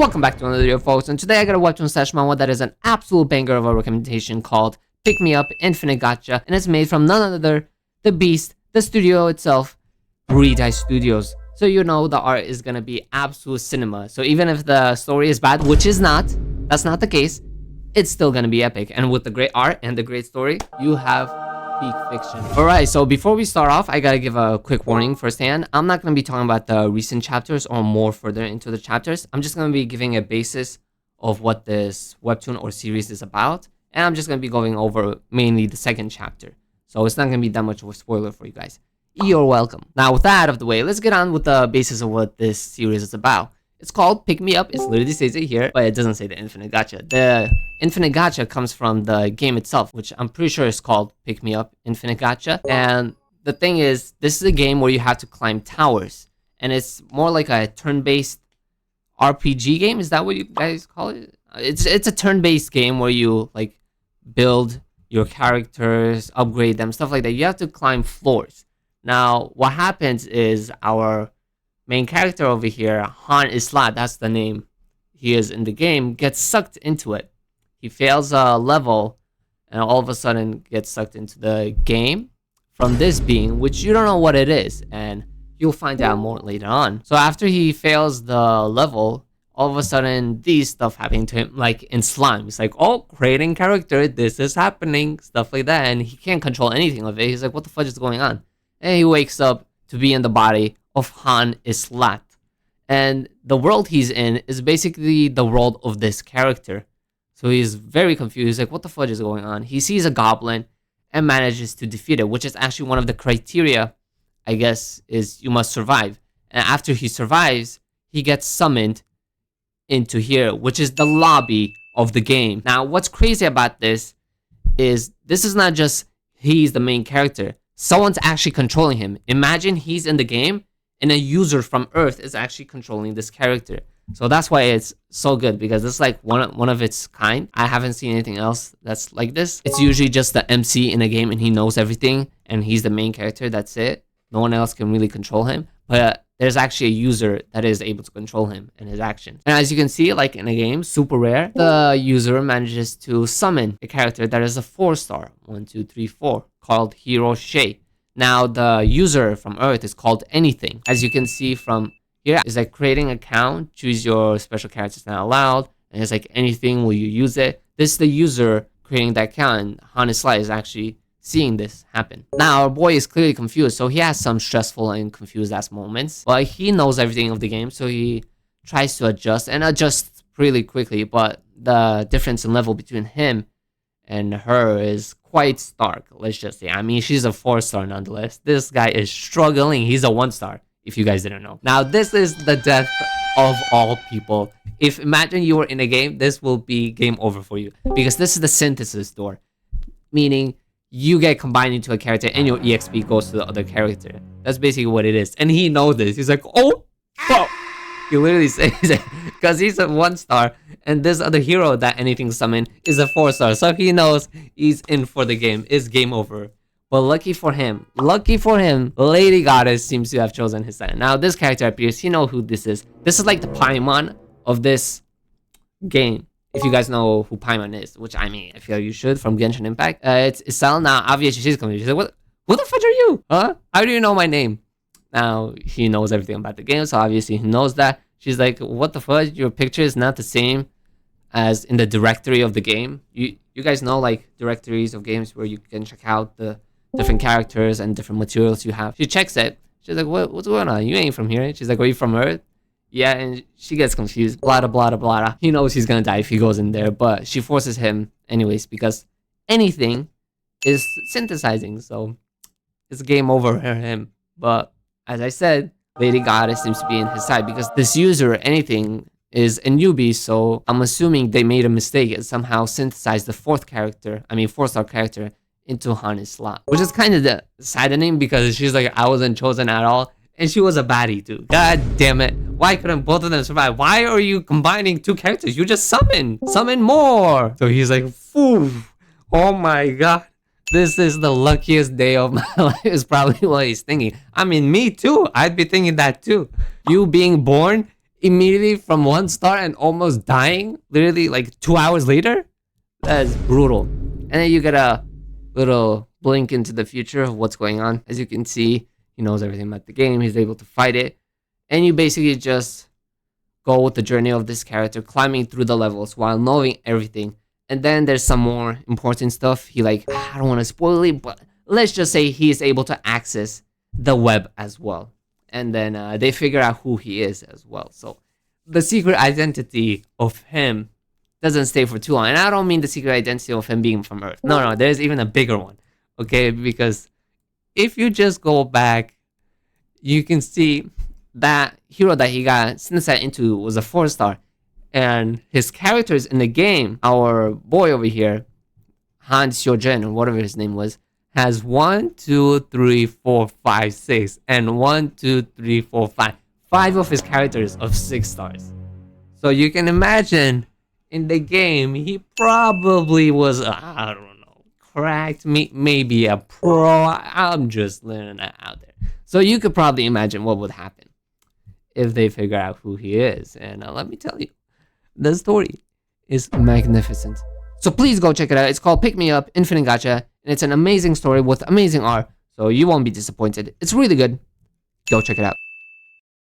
Welcome back to another video, folks, and today I got a Webtoon slash Manhwa that is an absolute banger of a recommendation called Pick Me Up Infinite Gacha, and it's made from none other the beast, the studio itself, Reedeye Studios. So you know the art is gonna be absolute cinema. So even if the story is bad, which is not, that's not the case, it's still gonna be epic. And with the great art and the great story, you have peak fiction. Alright, so before we start off, I gotta give a quick warning firsthand. I'm not gonna be talking about the recent chapters or more further into the chapters. I'm just gonna be giving a basis of what this webtoon or series is about. And I'm just gonna be going over mainly the second chapter. So it's not gonna be that much of a spoiler for you guys. You're welcome. Now with that out of the way, let's get on with the basis of what this series is about. It's called Pick Me Up. It literally says it here, but it doesn't say the Infinite Gacha. The Infinite Gacha comes from the game itself, which I'm pretty sure is called Pick Me Up Infinite Gacha. And the thing is, this is a game where you have to climb towers. And it's more like a turn-based RPG game. Is that what you guys call it? It's a turn-based game where you like build your characters, upgrade them, stuff like that. You have to climb floors. Now, what happens is our main character over here, Han Islat, that's the name he is in the game, gets sucked into it. He fails a level and all of a sudden gets sucked into the game from this being, which you don't know what it is, and you'll find out more later on. So after he fails the level, all of a sudden these stuff happening to him, like in slime. It's like, oh, creating character, this is happening, stuff like that, and he can't control anything of it. He's like, what the fudge is going on? And he wakes up to be in the body of Han Islat. And the world he's in is basically the world of this character. So he's very confused. He's like, what the fudge is going on? He sees a goblin and manages to defeat it, which is actually one of the criteria, I guess, is you must survive. And after he survives, he gets summoned into here, which is the lobby of the game. Now, what's crazy about this is not just he's the main character. Someone's actually controlling him. Imagine he's in the game and a user from Earth is actually controlling this character. So that's why it's so good, because it's like one of its kind. I haven't seen anything else that's like this. It's usually just the MC in a game and he knows everything and he's the main character. That's it. No one else can really control him. But there's actually a user that is able to control him and his actions. And as you can see, like in a game, super rare, the user manages to summon a character that is a 4-star, 1, 2, 3, 4, called Hero Shay. Now the user from Earth is called Anything. As you can see from here, it's like creating an account, choose your special characters not allowed, and it's like anything, will you use it? This is the user creating that account, and Han Islat is actually seeing this happen. Now our boy is clearly confused, so he has some stressful and confused ass moments. But he knows everything of the game, so he tries to adjust and adjusts really quickly, but the difference in level between him and her is quite stark, let's just say. I mean, she's a 4-star nonetheless. This guy is struggling. He's a 1-star, if you guys didn't know. Now, this is the death of all people. If imagine you were in a game, this will be game over for you, because this is the synthesis door, meaning you get combined into a character and your EXP goes to the other character. That's basically what it is. And he knows this. He's like, oh, fuck. He literally says it because he's a 1-star, and this other hero that Anything summoned is a 4-star. So he knows he's in for the game. It's game over. But lucky for him, Lady Goddess seems to have chosen his side. Now this character appears. You know who this is. This is like the Paimon of this game. If you guys know who Paimon is, which I mean, I feel you should, from Genshin Impact. It's Isel. Now obviously she's confused. She's like, what the fuck are you? Huh? How do you know my name? Now, he knows everything about the game, so obviously he knows that. She's like, what the fuck? Your picture is not the same as in the directory of the game. You guys know, like, directories of games where you can check out the different characters and different materials you have. She checks it. She's like, what's going on? You ain't from here. She's like, are you from Earth? Yeah, and she gets confused. Blah, blah, blah, blah. He knows he's gonna die if he goes in there, but she forces him anyways, because Anything is synthesizing, so it's game over for him. But as I said, Lady Goddess seems to be in his side, because this user, Anything, is a newbie, so I'm assuming they made a mistake and somehow synthesized the 4-star character into Han Islat. Which is kind of the saddening, because she's like, I wasn't chosen at all, and she was a baddie too. God damn it. Why couldn't both of them survive? Why are you combining 2 characters? You just summon more. So he's like, phew, oh my god. This is the luckiest day of my life, is probably what he's thinking. I mean, me too. I'd be thinking that too. You being born immediately from 1 star and almost dying, literally like 2 hours later. That is brutal. And then you get a little blink into the future of what's going on. As you can see, he knows everything about the game. He's able to fight it. And you basically just go with the journey of this character, climbing through the levels while knowing everything. And then there's some more important stuff. He like, I don't want to spoil it, but let's just say he is able to access the web as well. And then they figure out who he is as well. So the secret identity of him doesn't stay for too long. And I don't mean the secret identity of him being from Earth. No, there's even a bigger one. Okay, because if you just go back, you can see that hero that he got synthesized into was a 4 star. And his characters in the game, our boy over here, Han Xiujin, or whatever his name was, has 1, 2, 3, 4, 5, 6, and 1, 2, 3, 4, 5. 5 of his characters of 6 stars. So you can imagine in the game, he probably was, I don't know, cracked, maybe a pro. I'm just letting that out there. So you could probably imagine what would happen if they figure out who he is. And let me tell you, the story is magnificent. So please go check it out. It's called Pick Me Up, Infinite Gacha, and it's an amazing story with amazing art. So you won't be disappointed. It's really good. Go check it out.